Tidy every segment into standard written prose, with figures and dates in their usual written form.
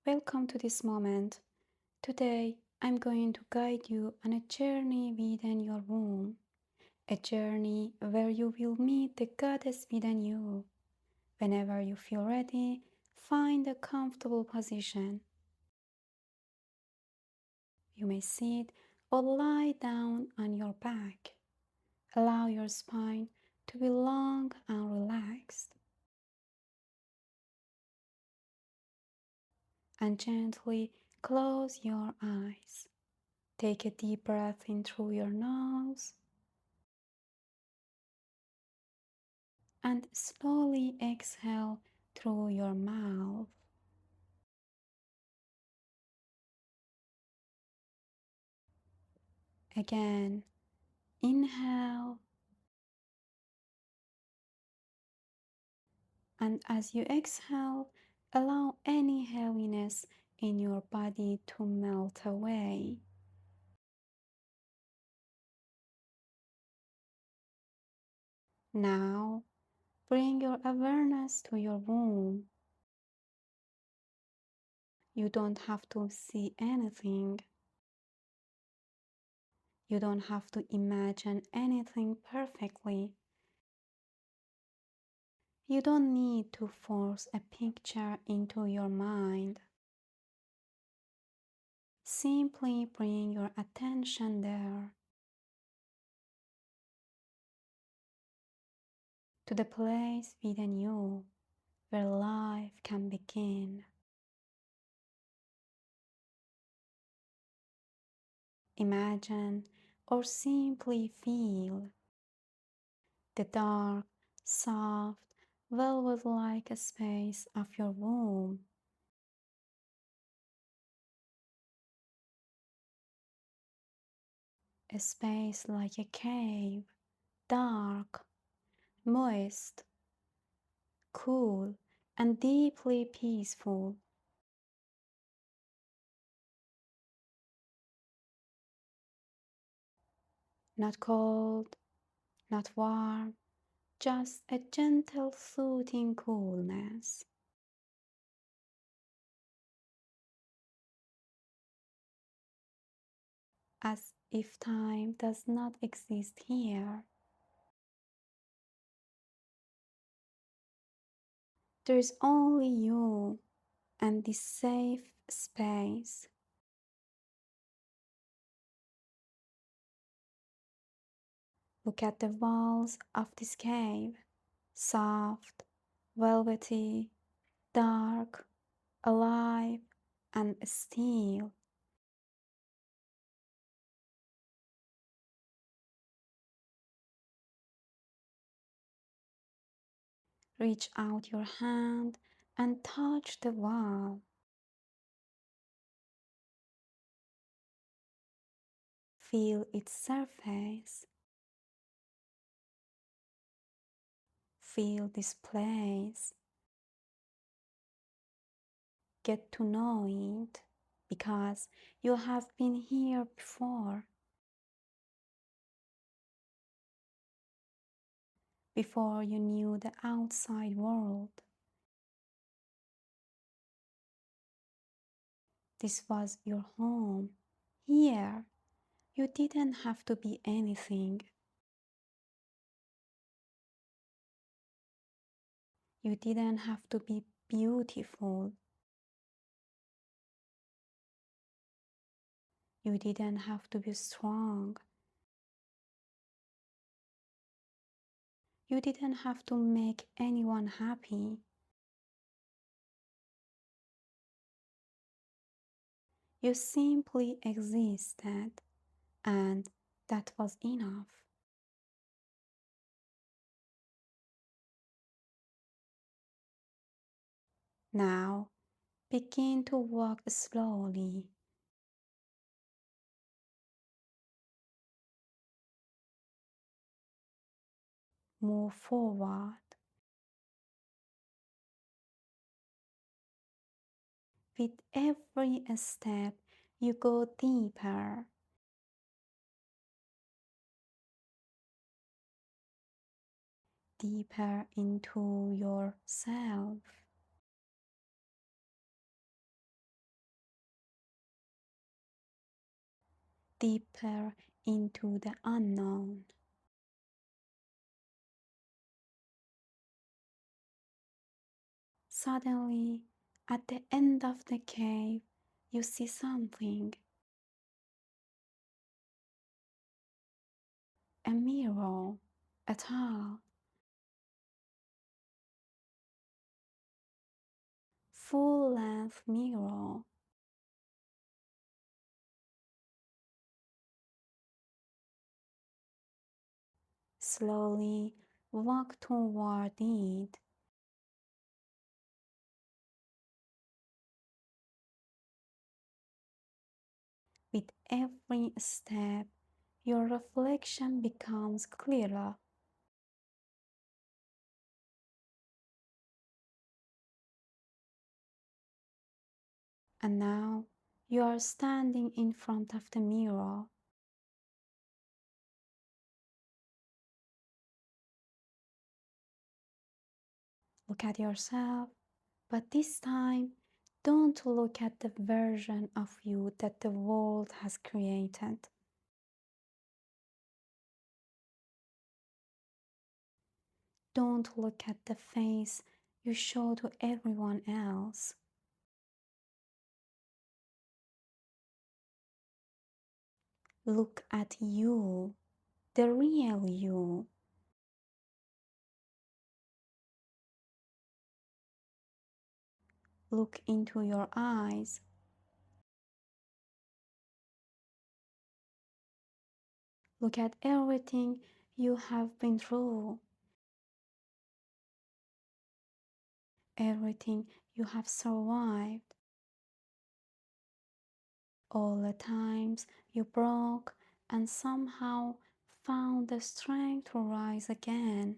Welcome to this moment. Today, I'm going to guide you on a journey within your womb, a journey where you will meet the goddess within you. Whenever you feel ready, find a comfortable position. You may sit or lie down on your back. Allow your spine to be long and relaxed, and gently close your eyes. Take a deep breath in through your nose and slowly exhale through your mouth. Again, inhale, and as you exhale, allow any heaviness in your body to melt away. Now, bring your awareness to your womb. You don't have to see anything. You don't have to imagine anything perfectly. You don't need to force a picture into your mind. Simply bring your attention there, to the place within you where life can begin. Imagine or simply feel the dark, soft, velvet-like space of your womb. A space like a cave, dark, moist, cool, and deeply peaceful. Not cold, not warm, just a gentle, soothing coolness. As if time does not exist here. There is only you and this safe space. Look at the walls of this cave, soft, velvety, dark, alive, and still. Reach out your hand and touch the wall. Feel its surface. Feel this place. Get to know it because you have been here before you knew the outside world. This was your home. Here, you didn't have to be anything. You didn't have to be beautiful. You didn't have to be strong. You didn't have to make anyone happy. You simply existed, and that was enough. Now, begin to walk slowly. Move forward. With every step, you go deeper into yourself. deeper into the unknown. Suddenly, at the end of the cave, you see something, a mirror, a tall, full-length mirror. Slowly walk toward it. With every step, your reflection becomes clearer. And now you are standing in front of the mirror. Look at yourself, but this time don't look at the version of you that the world has created. Don't look at the face you show to everyone else. Look at you, the real you. Look into your eyes. Look at everything you have been through, everything you have survived, all the times you broke and somehow found the strength to rise again.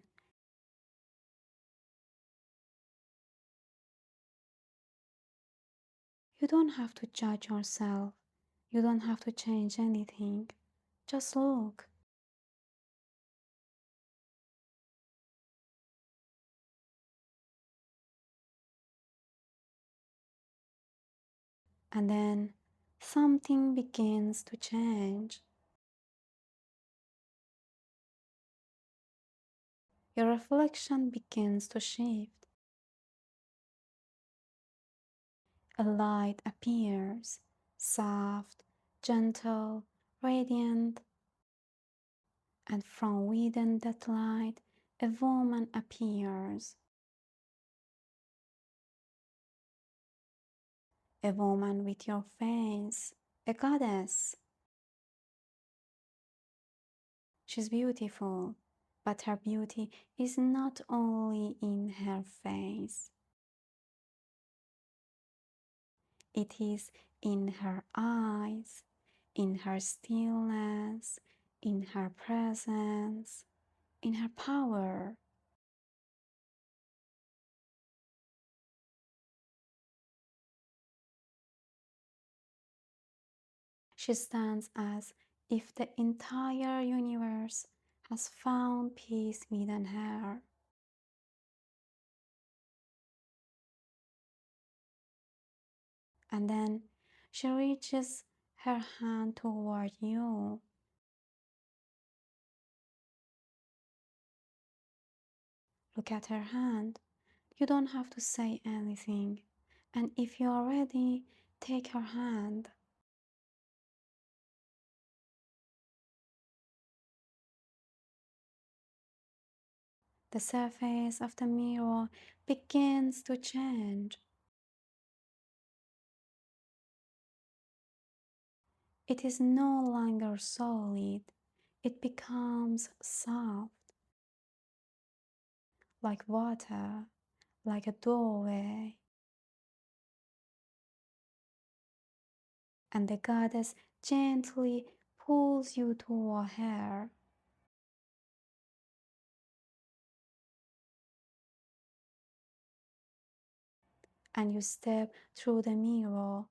You don't have to judge yourself. You don't have to change anything. Just look. And then something begins to change. Your reflection begins to shift. A light appears, soft, gentle, radiant, and from within that light, a woman appears. A woman with your face, a goddess. She's beautiful, but her beauty is not only in her face. It is in her eyes, in her stillness, in her presence, in her power. She stands as if the entire universe has found peace within her. And then she reaches her hand toward you. Look at her hand. You don't have to say anything. And if you are ready, take her hand. The surface of the mirror begins to change. It is no longer solid. It becomes soft, like water, like a doorway. And the goddess gently pulls you toward her. And you step through the mirror.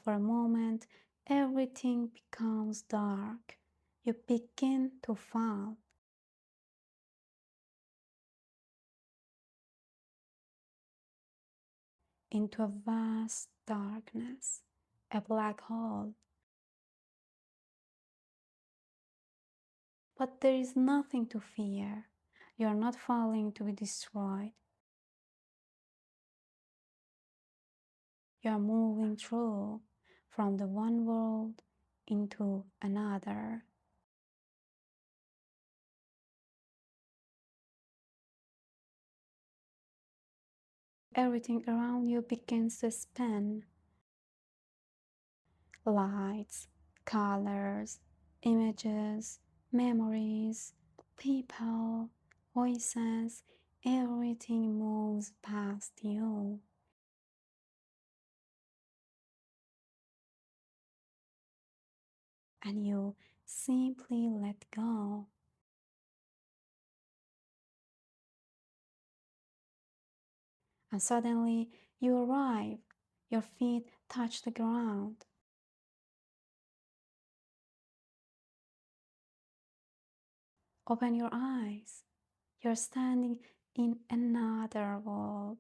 For a moment, everything becomes dark. You begin to fall into a vast darkness. a black hole. But there is nothing to fear. You are not falling to be destroyed. You are moving through from the one world into another. Everything around you begins to spin. Lights, colors, images, memories, people, voices, everything moves past you. And you simply let go. And suddenly you arrive. Your feet touch the ground. Open your eyes. You're standing in another world.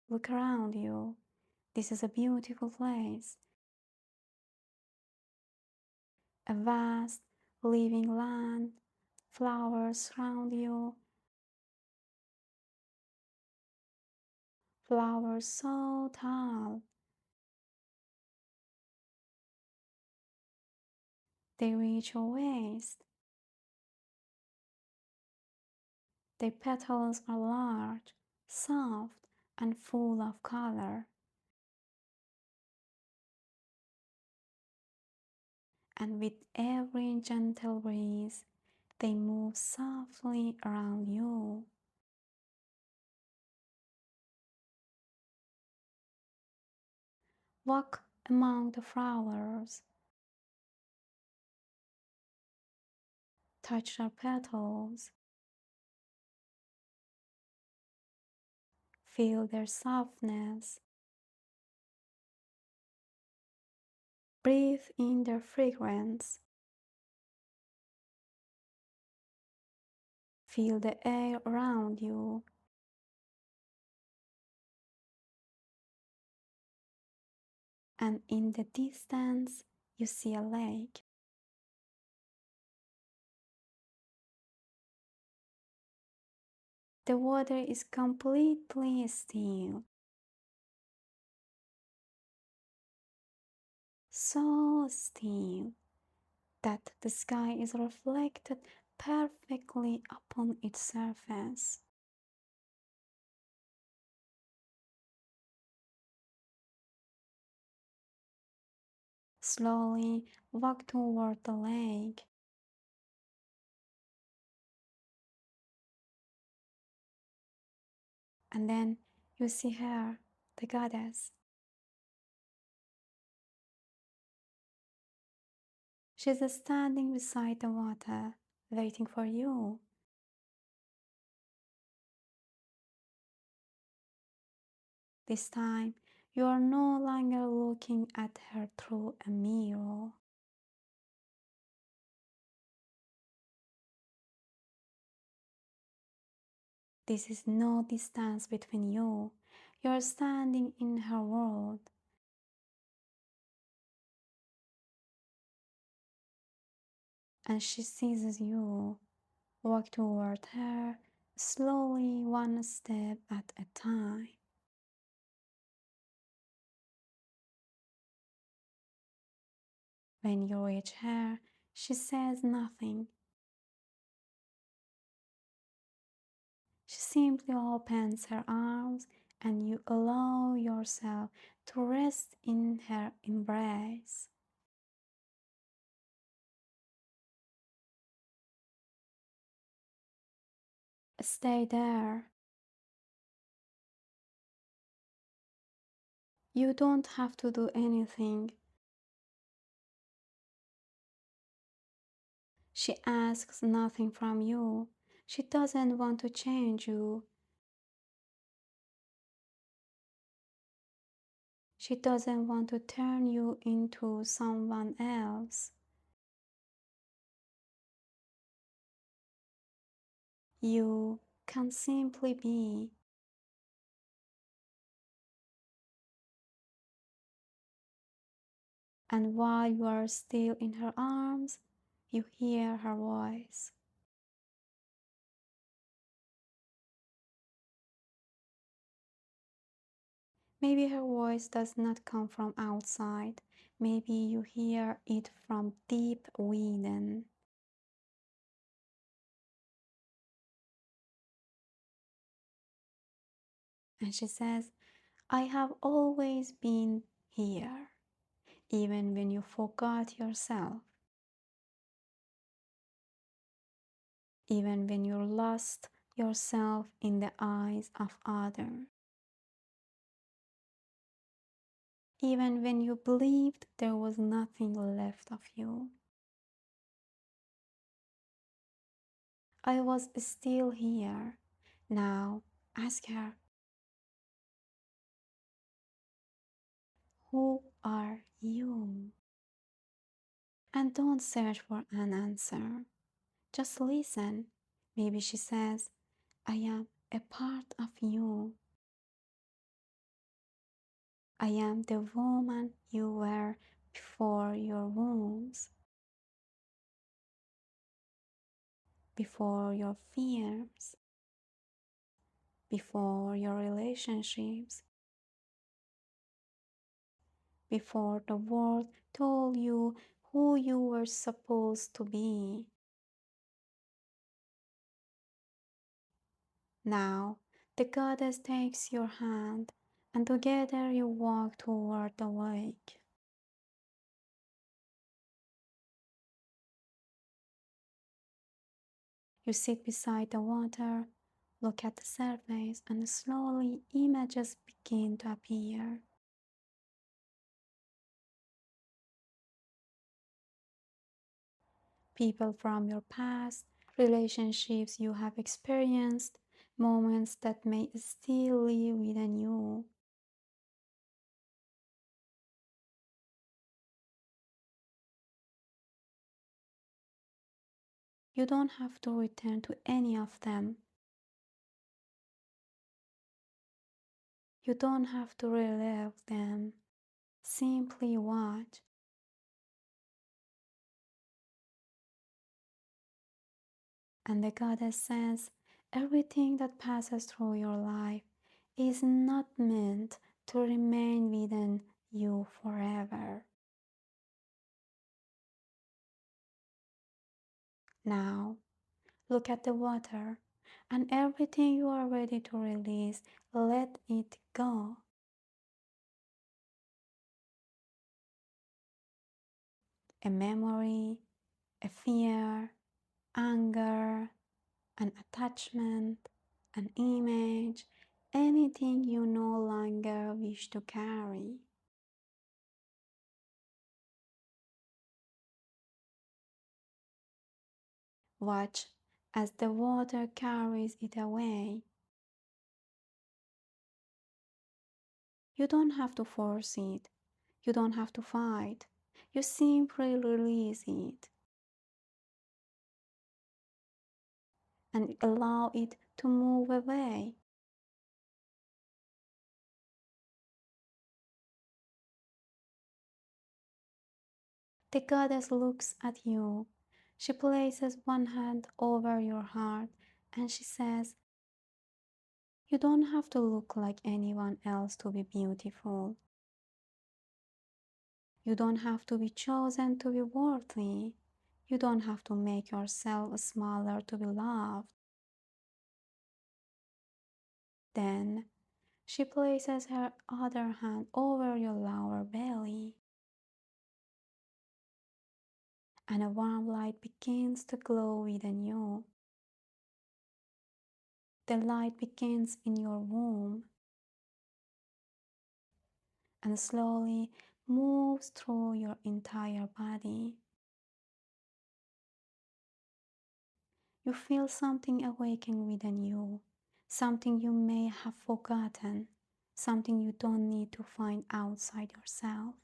Look around you. This is a beautiful place. A vast, living land. Flowers surround you. Flowers so tall. They reach your waist. Their petals are large, soft, and full of color. And with every gentle breeze, they move softly around you. Walk among the flowers. Touch their petals. Feel their softness. Breathe in their fragrance. Feel the air around you. And in the distance, you see a lake. The water is completely still. So still that the sky is reflected perfectly upon its surface. Slowly walk toward the lake. And then you see her, the goddess. She's standing beside the water, waiting for you. This time, you are no longer looking at her through a mirror. This is no distance between you. You are standing in her world. And she seizes you. Walk toward her, slowly, one step at a time. When you reach her, she says nothing. She simply opens her arms and you allow yourself to rest in her embrace. Stay there. You don't have to do anything. She asks nothing from you. She doesn't want to change you. She doesn't want to turn you into someone else. You can simply be. And while you are still in her arms, you hear her voice. Maybe her voice does not come from outside. Maybe you hear it from deep within. And she says, I have always been here, even when you forgot yourself, even when you lost yourself in the eyes of others, even when you believed there was nothing left of you. I was still here. Now ask her, who are you? And don't search for an answer. Just listen. Maybe she says, I am a part of you. I am the woman you were before your wounds, before your fears, before your relationships, before the world told you who you were supposed to be. Now, the goddess takes your hand, and together you walk toward the lake. You sit beside the water, look at the surface, and slowly images begin to appear. People from your past, relationships you have experienced, moments that may still live within you. You don't have to return to any of them. You don't have to relive them. Simply watch. And the goddess says, everything that passes through your life is not meant to remain within you forever. Now, look at the water, and everything you are ready to release, let it go. A memory, a fear, anger, an attachment, an image, anything you no longer wish to carry. Watch as the water carries it away. You don't have to force it. You don't have to fight. You simply release it and allow it to move away. The goddess looks at you. She places one hand over your heart and she says, you don't have to look like anyone else to be beautiful. You don't have to be chosen to be worthy. You don't have to make yourself smaller to be loved. Then she places her other hand over your lower belly, and a warm light begins to glow within you. The light begins in your womb and slowly moves through your entire body. You feel something awaken within you, something you may have forgotten, something you don't need to find outside yourself,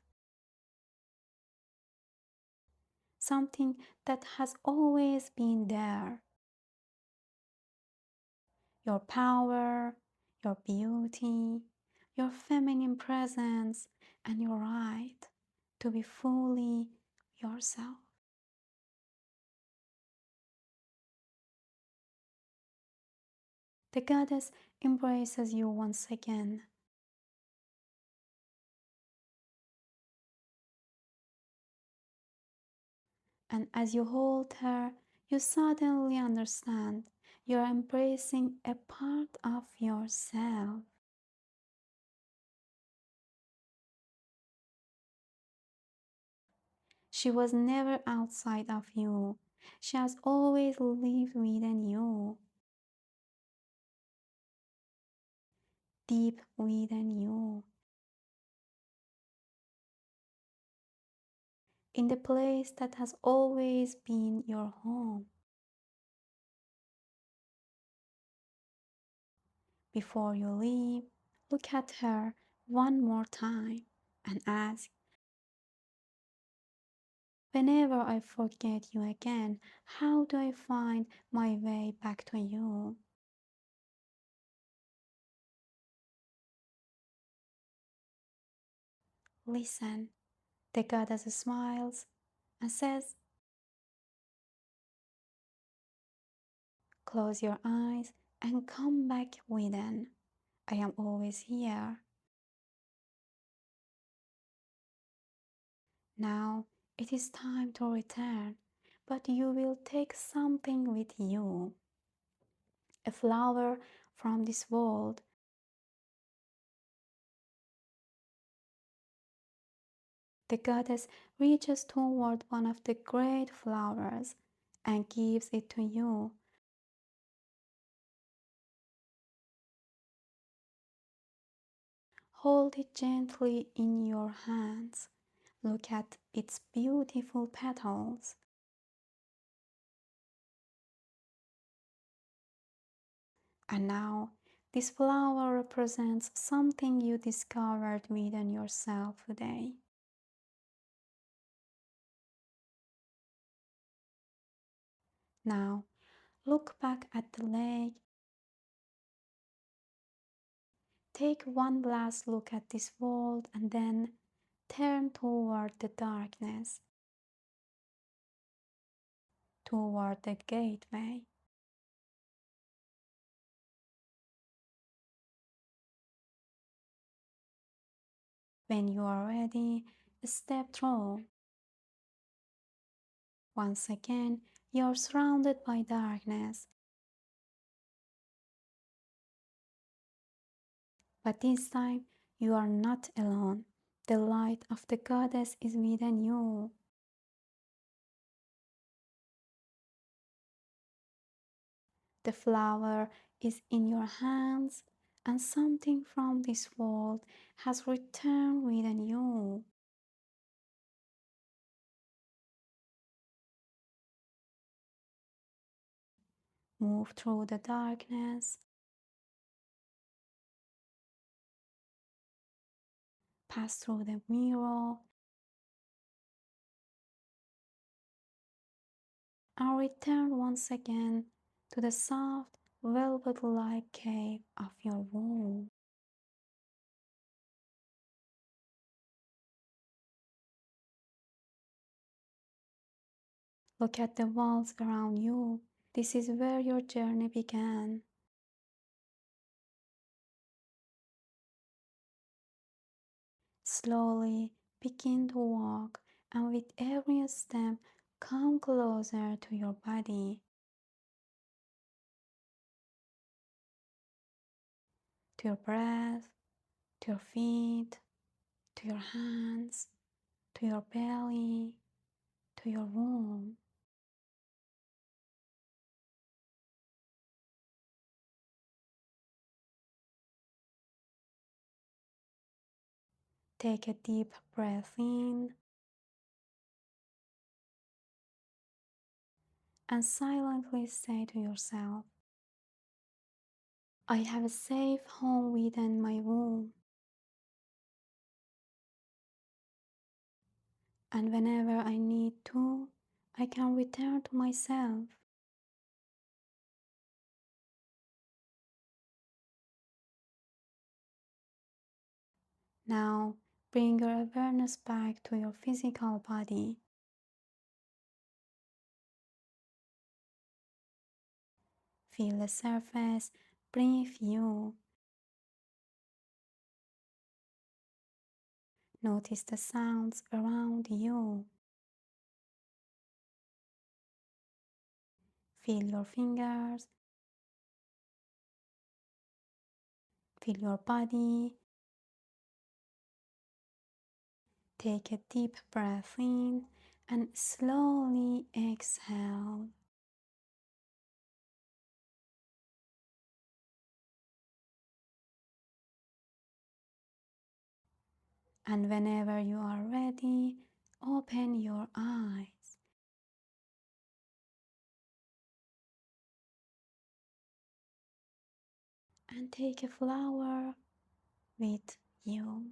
something that has always been there. Your power, your beauty, your feminine presence, and your right. to be fully yourself. The goddess embraces you once again, and as you hold her, you suddenly understand you're embracing a part of yourself. She was never outside of you. She has always lived within you, deep within you, in the place that has always been your home. Before you leave, look at her one more time and ask, whenever I forget you again, how do I find my way back to you? Listen, the goddess smiles and says, close your eyes and come back within. I am always here. Now it is time to return, but you will take something with you. A flower from this world. The goddess reaches toward one of the great flowers and gives it to you. Hold it gently in your hands. Look at its beautiful petals. And now, this flower represents something you discovered within yourself today. Now, look back at the lake. Take one last look at this world and then turn toward the darkness, toward the gateway. When you are ready, step through. Once again, you are surrounded by darkness, but this time you are not alone. The light of the goddess is within you. The flower is in your hands, and something from this world has returned within you. Move through the darkness, pass through the mirror, and return once again to the soft, velvet-like cave of your womb. Look at the walls around you. This is where your journey began. Slowly begin to walk, and with every step, come closer to your body, to your breath, to your feet, to your hands, to your belly, to your womb. Take a deep breath in and silently say to yourself, I have a safe home within my womb, and whenever I need to, I can return to myself. Now, Bring your awareness back to your physical body. Feel the surface beneath you. Notice the sounds around you. Feel your fingers. Feel your body. Take a deep breath in and slowly exhale. And whenever you are ready, open your eyes. And take a flower with you.